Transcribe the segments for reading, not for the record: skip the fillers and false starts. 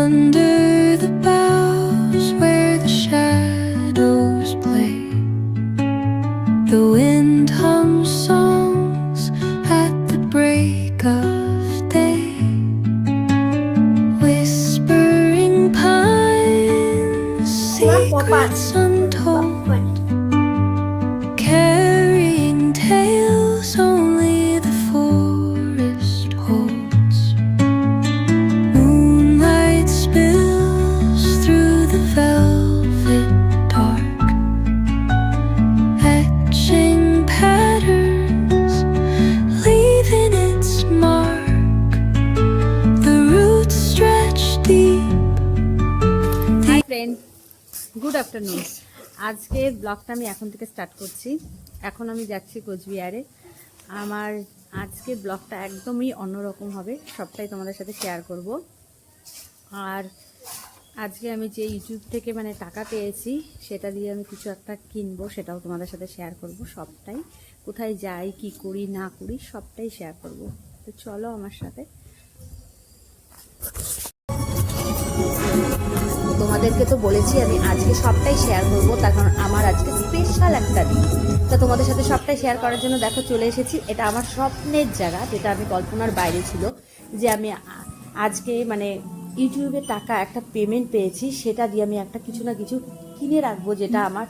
under the boughs where the shadows play. The wind hums songs at the break of day. Whispering pines, secrets untold, carrying tales only the forest holds. Moonlight spills through the velvet dark, etching patterns, leaving its mark. The roots stretch deep. Hi friend, good afternoon. আজকে ব্লগটা আমি এখন থেকে start করছি। এখন আমি যাচ্ছি কোচবিহারে। আমার আজকে ব্লগটা একদমই অন্যরকম হবে, সবটাই তোমাদের সাথে শেয়ার করব। আর আজকে আমি যে ইউটিউব থেকে টাকা পেয়েছি সেটা দিয়ে আমি কিছু একটা কিনবো, সেটাও তোমাদের সাথে শেয়ার করব। সবটাই কোথায় যাই, কি করি না করি, সবটাই শেয়ার করব। তো চলো আমার সাথে। তোমাদেরকে তো বলেছি আমি আজকে সবটাই শেয়ার করবো, তার কারণ আমার আজকে স্পেশাল একটা দিন। তা তোমাদের সাথে সবটাই শেয়ার করার জন্য দেখো চলে এসেছি। এটা আমার স্বপ্নের জায়গা, যেটা আমি কল্পনার বাইরে ছিল, যে আমি আজকে ইউটিউবে টাকা একটা পেমেন্ট পেয়েছি, সেটা দিয়ে আমি একটা কিছু না কিছু কিনে রাখবো, যেটা আমার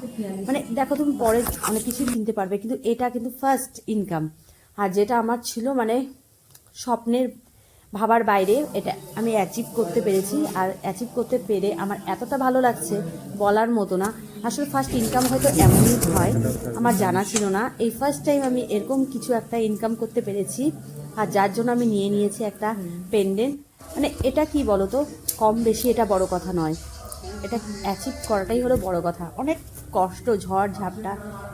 দেখো তুমি পরে অনেক কিছু কিনতে পারবে, কিন্তু এটা কিন্তু ফার্স্ট ইনকাম। আর যেটা আমার ছিল স্বপ্নের ভাবার বাইরে, এটা আমি অ্যাচিভ করতে পেরেছি। আর অ্যাচিভ করতে পেরে আমার এতটা ভালো লাগছে বলার মতো না। আসলে ফার্স্ট ইনকাম হয়তো এমনই হয়, আমার জানা ছিল না। এই ফার্স্ট টাইম আমি এরকম কিছু একটা ইনকাম করতে পেরেছি, আর যার জন্য আমি নিয়ে নিয়েছি একটা পেন্ডেন্ট। এটা কি বলো তো, কম বেশি এটা বড় কথা নয়, এটা অ্যাচিভ করাটাই হলো বড় কথা। অনেক কষ্ট, ঝড় ঝাপটা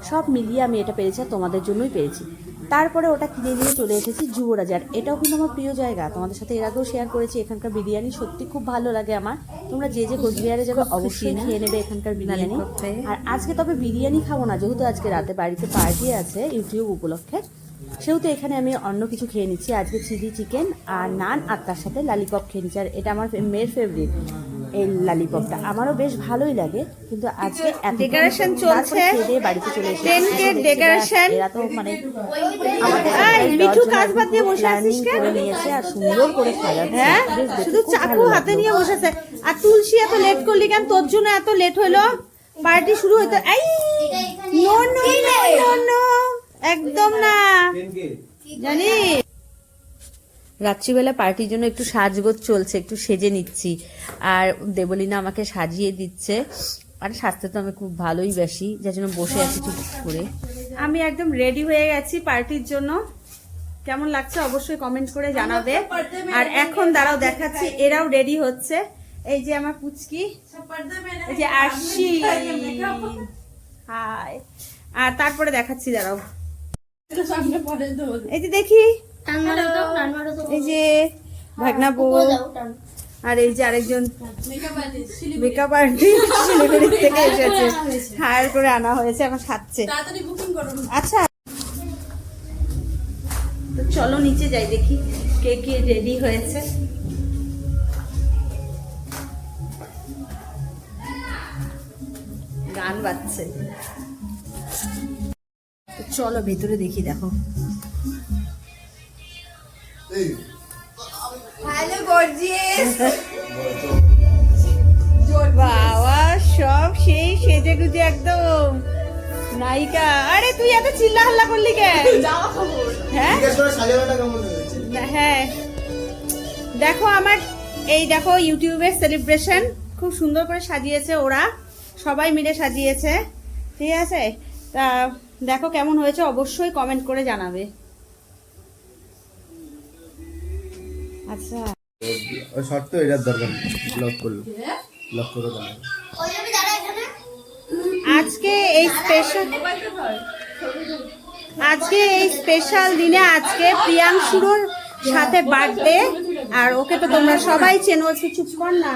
সব মিলিয়ে আমি এটা পেরেছি, আর তোমাদের জন্যই পেরেছি। তারপরে ওটা কিনে নিয়ে চলে এসেছি যুবরাজার। এটাও কিন্তু আমার প্রিয় জায়গা, তোমাদের সাথে এর আগেও শেয়ার করেছি। এখানকার বিরিয়ানি সত্যি খুব ভালো লাগে আমার। তোমরা যে যে কোচবিহারে যাবে অবশ্যই খেয়ে নেবে এখানকার বিরিয়ানি। আর আজকে তবে বিরিয়ানি খাবো না, যেহেতু আজকে রাতে বাড়িতে পার্টি আছে ইউটিউব উপলক্ষে, সেহেতু এখানে আমি অন্য কিছু খেয়ে নিচ্ছি। আজকে চিলি চিকেন আর নান, আর তার সাথে লালিপপ খেয়ে নিচ্ছি। আর এটা আমার মেয়ের ফেভারিট, এই লালিপপটা আমারও বেশ ভালোই লাগে। কিন্তু আজকে ডেকোরেশন চলছে, বাড়িতে চলে এসেছি। 10K ডেকোরেশন, এরা তো মিঠু কাজ বাদ দিয়ে বসে আছিস কেন? করে নিয়েছে আর সুন্দর করে সাজাচ্ছে। হ্যাঁ, শুধু চাকু হাতে নিয়ে বসেছে। আর তুলসী এত লেট করলি কেন? তোর জন্য এত লেট হলো, পার্টি শুরু হইতো। এই নো নো নো নো, একদম না, জানি। রাত্রিবেলা পার্টির জন্য একটু সাজগোজ চলছে, একটু সেজে নিচ্ছি। আর দেবলীনা আমাকে সাজিয়ে দিচ্ছে। আর সাজতে তো আমি খুব ভালোই বাসি, যার জন্য বসে আছি চুপ করে। আমি একদম রেডি হয়ে গেছি পার্টির জন্য। কেমন লাগছে অবশ্যই কমেন্ট করে জানাবে। আর এখন দাঁড়াও দেখাচ্ছি, এরাও রেডি হচ্ছে। এই যে আমার পুচকি, এই যে আরশি, হাই। আর তারপরে দেখাচ্ছি, দাঁড়াও। এই যে দেখি, এই যে ভাগনা বউ, আর এই যে আরেকজন মেকআপ আর্টিস্ট শিলিগুড়ি থেকে এসেছে, হায়ার করে আনা হয়েছে, এখন সাজছে। আচ্ছা, তো চলো নিচে যাই, দেখি কে কে রেডি হয়েছে। গান বাজছে, চলো ভেতরে দেখি। দেখো হ্যালো গর্জিয়াস, বাবা সব সেই সেজে গুজে একদম নায়িকা। আরে তুই এত চিল্লা হাল্লা করলি কেন? হ্যাঁ হ্যাঁ, দেখো আমার এই দেখো ইউটিউবের সেলিব্রেশন খুব সুন্দর করে সাজিয়েছে, ওরা সবাই মিলে সাজিয়েছে, ঠিক আছে? তা দেখো কেমন হয়েছে, অবশ্যই কমেন্ট করে জানাবে। আচ্ছা, ওই শর্ত এটার দরকার, লক করলো, লক করে দাও। আজকে এই স্পেশাল দিনে আজকে প্রিয়াংশুর সাথে বার্থডে। আর ওকে তো তোমরা সবাই চেনো, চুপ কর না।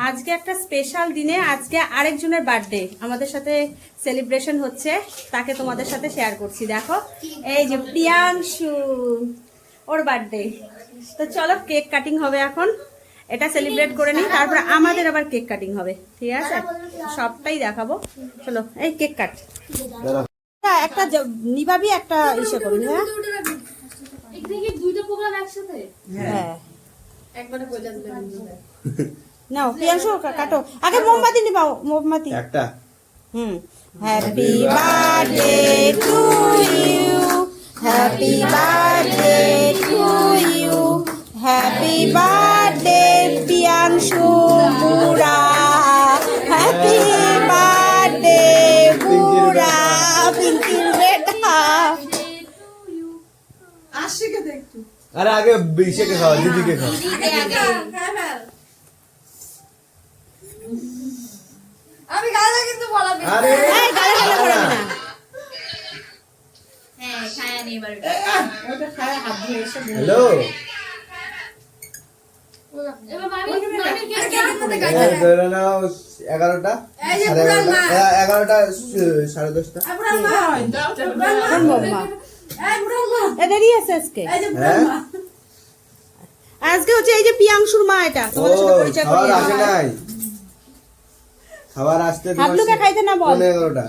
আজকে একটা স্পেশাল দিনে আজকে আরেকজনের বার্থডে আমাদের সাথে সেলিব্রেশন হচ্ছে, তাকে তোমাদের সাথে শেয়ার করছি। দেখো এই যে প্রিয়াংশু, ওর বার্থডে। তো চলো কেক কাটিং হবে এখন, এটা সেলিব্রেট করে নিই, তারপরে আমাদের আবার কেক কাটিং হবে, ঠিক আছে? সবটাই দেখাবো। চলো এই কেক কাট। একটা নিভাবি, একটা ইসে করবি। হ্যাঁ হ্যাঁ নাও প্রিয়াংশু কাটো, আগে মোমবাতি নিবাও, মোমবাতি একটা happy birthday to you, happy birthday to you, happy birthday Priyanshu বুড়া, হ্যাপি বার্থডে বুড়া পিঙ্কির বেটা। আরে আগে বিশেকে খাওয়া, দিদিকে খাওয়া। আমি গালে কিন্তু বলাবি আরে এই গালে গালে পড়াবি না। হ্যালো ধরে নাও 11টা, এই যে সাড়ে পুরান 11টা, মা। 11টা, 10:30টা। কোন বৌমা? এ দেরি আছে আজকে। হ্যাঁ আজকে হচ্ছে এই যে প্রিয়াংশুর মা, এটা ও তোমাদের সাথে পরিচয় খাবার করিয়ে আসে দিই। নাই, খাবার আসতে তোমার হাবলুকে খাইতে না বল। 11টা।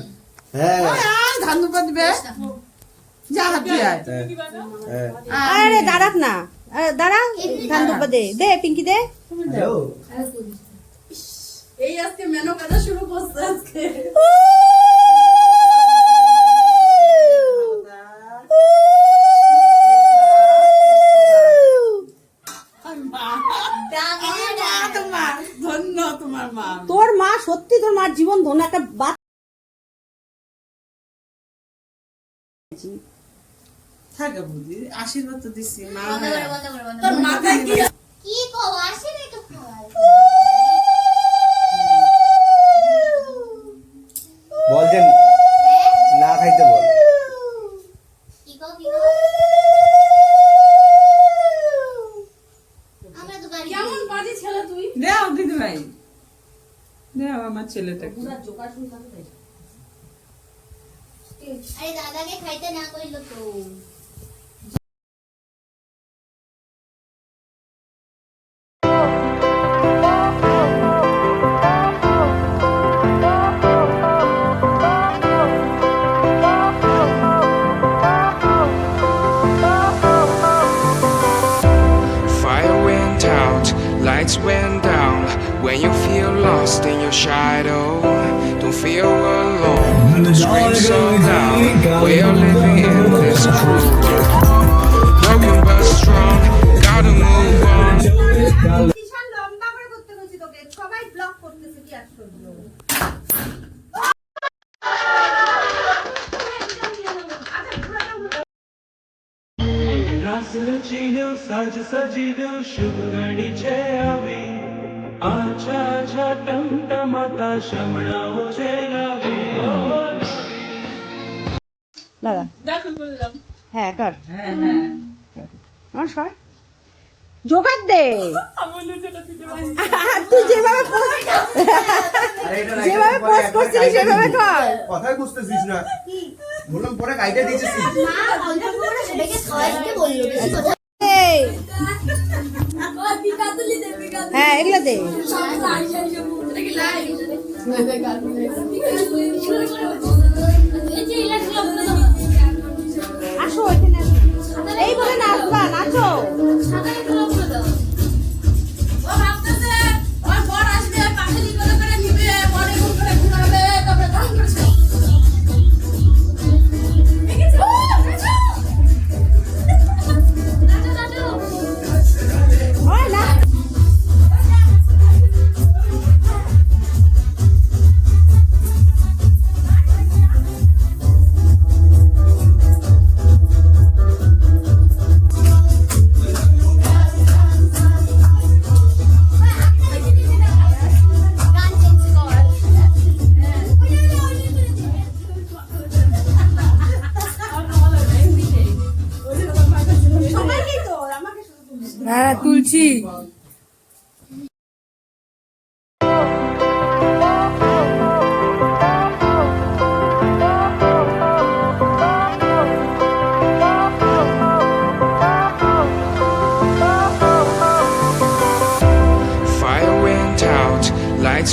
হ্যাঁ হ্যাঁ আরে দাঁড়াক না, দাঁড়া, ধান দুব্বা দে, দে পিঙ্কি দে। হ্যালো এই আজকে মেনু কাটা শুরু করছে আজকে। তোর মা সত্যি, তোর মার জীবন ধন্য, একটা বাচ্চা থাকে বুঝি, আশীর্বাদ তো দিচ্ছি মা। তোর মাথায় কি বল যে না খাইতে বল। কেমন বাজে ছেলে তুই? দেও দিদি ভাই, দেও আমার ছেলেটাকে। আরে দাদাকে খাইতে না কইলো তো। Fire went out, lights went down. When you feel lost in your shadow, don't feel alone. Don't scream so loud. We are living in this cruel world. Broken but strong, gotta move on. ভীষণ লম্বা করে করতে হচ্ছে তোকে, সবাই block করতেছে, কি আশ্চর্য। रचीनो सज सजिनो शुभ घडीचे आवे आछा आछा टमटमाता श्रमणा होचे गावे দাদা হ্যাঁ কর, নমস্কার জোগাড় দে। তুই যেভাবে যেভাবে পোস্ট করছিস সেভাবে কর। কথাই বুঝতেছিস না, বললাম পরে কাইটা দিয়েছিস। মা অল্প করে সবাইকে খাওয়াইতে বললো, বেশি কথা। এই, ও পিকাতুলি দে পিকাতুলি। হ্যাঁ এগুলো দে। সব লাই লাই সব এটা কি লাই? এই যে ইলাকা আসো এখানে আসো। এই বলে নাচবা, নাচো। ও ভাবতেছে ওর বর আসবে, পাখালি করে নিবে, বড়ে করে ঘুরাবে, তারপরে ধান করছে। দেখেছো? ওই না তুলছি।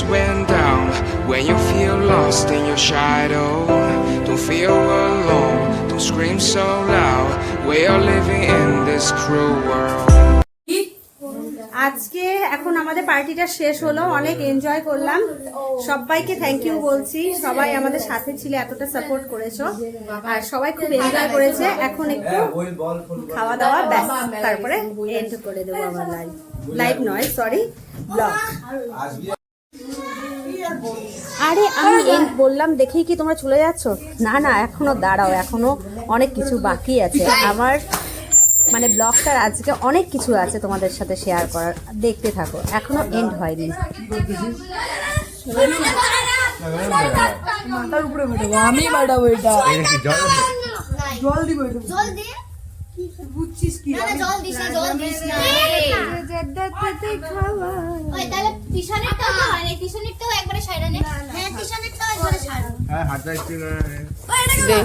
lights went down. When you feel lost in your shadow, don't feel alone, don't scream so loud. We are living in this cruel world. আজকে এখন আমাদের পার্টিটা শেষ হলো, অনেক এনজয় করলাম, সবাইকে থ্যাংক ইউ বলছি, সবাই আমাদের সাথে ছিল, এতটা সাপোর্ট করেছো আর সবাই খুব এনজয় করেছে। এখন একটু খাওয়া দাওয়া ব্যাস, তারপরে এন্ড করে দেবো আমার লাইভ নয় সরি ব্লগ। আরে আমি এন্ড বললাম দেখেই কি তোমরা চলে যাচ্ছ? না না, এখনো দাঁড়াও, এখনো অনেক কিছু বাকি আছে আমার, মানে ব্লগটার আজকে অনেক কিছু আছে তোমাদের সাথে শেয়ার করার, দেখতে থাকো, এখনো এন্ড হয়নি। মাথার উপরে বেটাবো আমি, বাড়াবো এটা জল দিব, জল দিয়ে বুঝছিস কি? না জল দিস না, জল দিস না। ওই তাহলে টিশানেরটাও তো হয় না, টিশানেরটাও একবারে সাইরা নে। হ্যাঁ টিশানেরটাও একবারে সাইরা। হ্যাঁ হাতটা একটু দে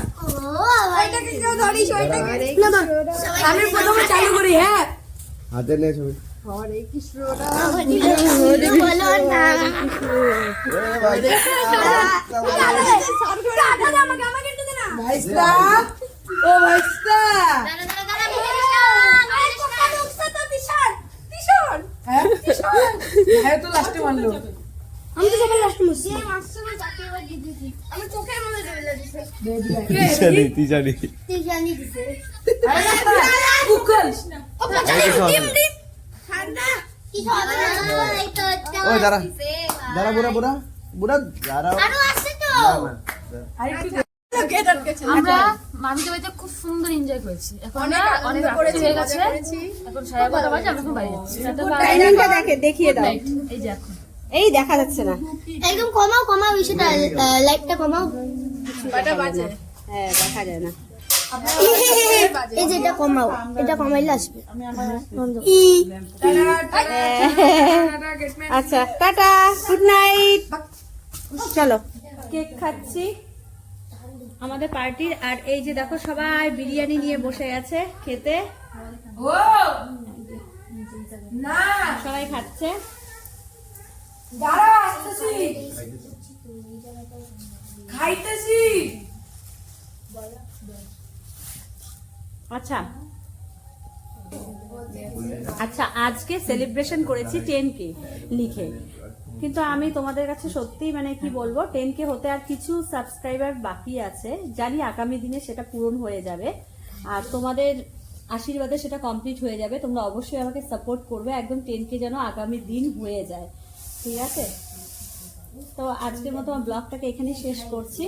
ও ওইটাকে কেউ ধরিস, ওইটাকে না না আমি প্রথমে চালু করি। হ্যাঁ হাতে নে ছবি। হরে কৃষ্ণ বলো না। আমাকে একটু দে না। ভাইস্তা, ও ভাইস্তা, দাঁড়া দাঁড়া দাঁড়া, আরে কোথা ঢুকছে তো টিশান টিশান। হ্যাঁ হ্যাঁ তো লাস্টে মারলো। আমি তো সবার লাস্ট মুসি মারছে না, যাকে এবার দিয়ে দিছি আমি চোখের মধ্যে দেবে দিছে। তিজানি টিশানি দিছে। কুকুল ও পচা ডিম ডিম ঠান্ডা কি হবে না, এই তো ওই দাঁড়া দিছে। দাঁড়া বুড়া বুড়া বুড়া দাঁড়া। আরো আছে তো। আমরা মামিদের বাড়িতে খুব সুন্দর এনজয় করেছি। এখন অনেক রাত্রি হয়ে গেছে, এখন 11:30 বাজে, আমরা এখন বাড়ি যাচ্ছি। টাইমিংটা দেখিয়ে দাও, এই যে এখন এই দেখা যাচ্ছে না, একদম কমাও কমাও, ইসেটা লাইটটা কমাও। কটা বাজে? হ্যাঁ দেখা যায় না। এই যে এটা কমাও, এটা কমাইলে আসবে। আচ্ছা টাটা, গুড নাইট। চলো কেক খাচ্ছি আমাদের পার্টির, আর এই যে দেখো সবাই বিরিয়ানি নিয়ে বসে আছে খেতে, ও না সবাই খাচ্ছে। দাঁড়া আসতেছি, খাইতেছি। আচ্ছা আচ্ছা আজকে সেলিব্রেশন করেছি 10K লিখে, কিন্তু আমি তোমাদের কাছে সত্যি মানে কি বলবো, 10K হতে আর কিছু সাবস্ক্রাইবার বাকি আছে, জানি আগামী দিনে সেটা পূরণ হয়ে যাবে, আর তোমাদের আশীর্বাদে সেটা কমপ্লিট হয়ে যাবে। তোমরা অবশ্যই আমাকে সাপোর্ট করবে, একদম 10K যেন আগামী দিন হয়ে যায়, ঠিক আছে? তো আজকের মতো আমার ব্লগটাকে এখানেই শেষ করছি।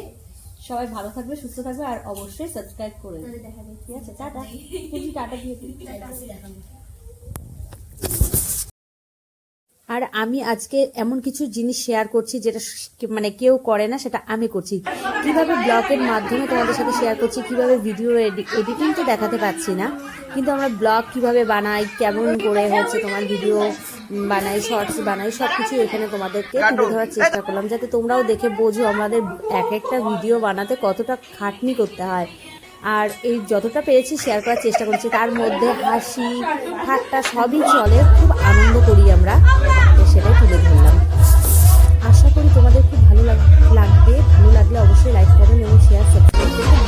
সবাই ভালো থাকবে, সুস্থ থাকবে, আর অবশ্যই সাবস্ক্রাইব করে দেবে, ঠিক আছে? টাটা, টাটা দিয়ে দিই। আর আমি আজকে এমন কিছু জিনিস শেয়ার করছি যেটা মানে কেউ করে না, সেটা আমি করছি। কিভাবে ব্লগের মাধ্যমে তোমাদের সাথে শেয়ার করছি, কিভাবে ভিডিও এডিটিং তো দেখাতে পাচ্ছি না, কিন্তু আমরা ব্লগ কিভাবে বানাই, কেমন করে হচ্ছে তোমার ভিডিও বানাই, শর্টস বানাই, সব কিছু এখানে তোমাদেরকে তুলে ধরার চেষ্টা করলাম, যাতে তোমরাও দেখে বোঝো আমাদের এক একটা ভিডিও বানাতে কতটা খাটনি করতে হয়। আর এই যতটা পেরেছি শেয়ার করার চেষ্টা করছি, তার মধ্যে হাসি ঠাট্টা সবই চলে, খুব আনন্দ করি আমরা, সেটাই তুলে ধরলাম। আশা করি তোমাদের খুব ভালো লাগবে, ভালো লাগলে অবশ্যই লাইক করবেন এবং শেয়ার সাবস্ক্রাইব করবেন।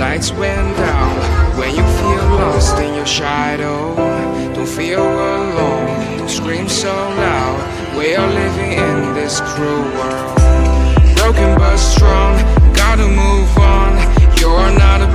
Lights went down. When you feel lost in your shadow, don't feel alone, don't scream so loud. We are living in this cruel world. Broken but strong, gotta move on. You're not a